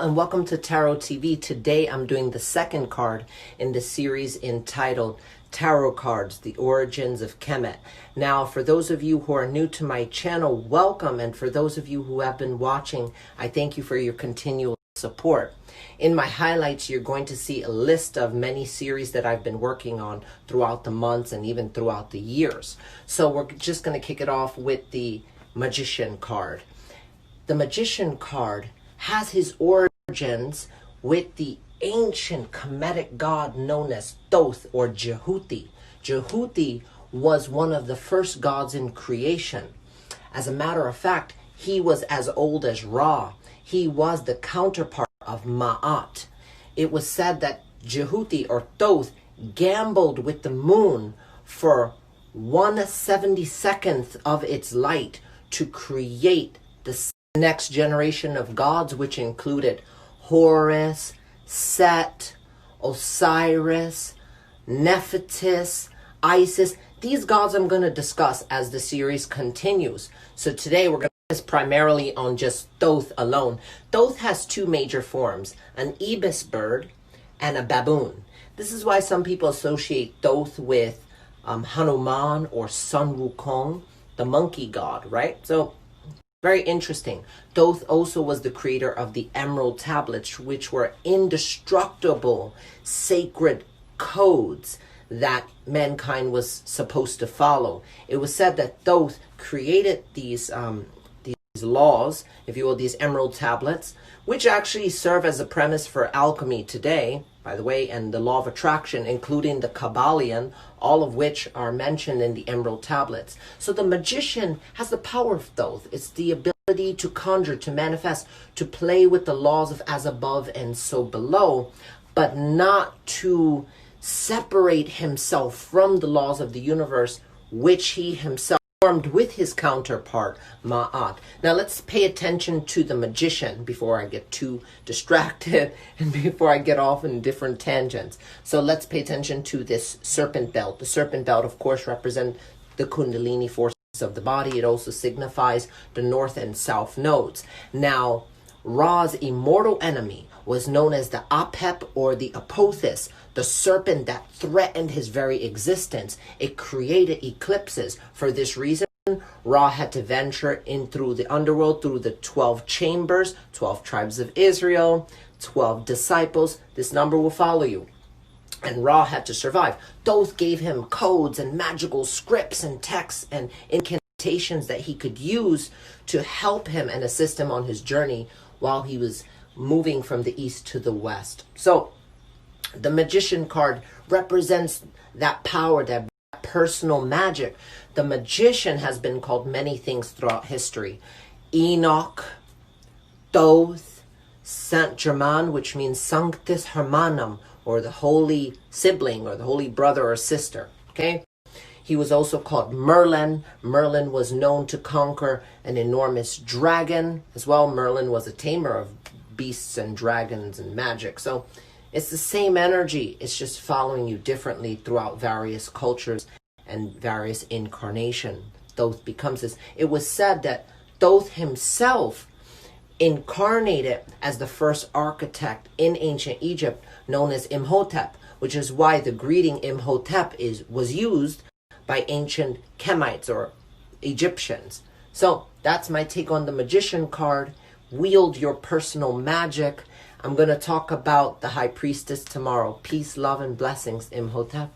And welcome to Tarot TV. Today I'm doing the second card in the series entitled Tarot Cards, The Origins of Kemet. Now, for those of you who are new to my channel, welcome. And for those of you who have been watching, I thank you for your continual support. In my highlights, you're going to see a list of many series that I've been working on throughout the months and even throughout the years. So we're just going to kick it off with the Magician card. The Magician card has his origins with the ancient Kemetic god known as Thoth or Jehuti. Jehuti was one of the first gods in creation. As a matter of fact, he was as old as Ra. He was the counterpart of Ma'at. It was said that Jehuti or Thoth gambled with the moon for 1/72nd of its light to create the next generation of gods, which included Horus, Set, Osiris, Nephthys, Isis. These gods I'm going to discuss as the series continues. So today we're going to focus primarily on just Thoth alone. Thoth has two major forms, an ibis bird and a baboon. This is why some people associate Thoth with Hanuman or Sun Wukong, the monkey god, right? So very interesting. Thoth also was the creator of the Emerald Tablets, which were indestructible sacred codes that mankind was supposed to follow. It was said that Thoth created these laws, if you will, these Emerald Tablets, which actually serve as a premise for alchemy today, by the way, and the law of attraction, including the Kabbalion, all of which are mentioned in the Emerald Tablets. So the magician has the power of Thoth. It's the ability to conjure, to manifest, to play with the laws of as above and so below, but not to separate himself from the laws of the universe, which he himself formed with his counterpart, Ma'at. Now let's pay attention to the magician before I get too distracted and before I get off in different tangents. So let's pay attention to this serpent belt. The serpent belt, of course, represents the Kundalini forces of the body. It also signifies the north and south nodes. Now, Ra's immortal enemy was known as the Apep or the Apophis, the serpent that threatened his very existence. It created eclipses. For this reason, Ra had to venture in through the underworld, through the 12 chambers, 12 tribes of Israel, 12 disciples. This number will follow you. And Ra had to survive. Thoth gave him codes and magical scripts and texts and incantations that he could use to help him and assist him on his journey while he was moving from the east to the west. So the Magician card represents that power, that personal magic. The magician has been called many things throughout history. Enoch, Thoth, Saint Germain, which means Sanctus Hermanum, or the holy sibling, or the holy brother or sister. Okay? He was also called Merlin. Merlin was known to conquer an enormous dragon as well. Merlin was a tamer of beasts and dragons and magic. So it's the same energy. It's just following you differently throughout various cultures and various incarnations. Thoth becomes this. It was said that Thoth himself incarnated as the first architect in ancient Egypt, known as Imhotep, which is why the greeting Imhotep was used by ancient Kemites or Egyptians. So that's my take on the Magician card. Wield your personal magic. I'm going to talk about the High Priestess tomorrow. Peace, love, and blessings, Imhotep.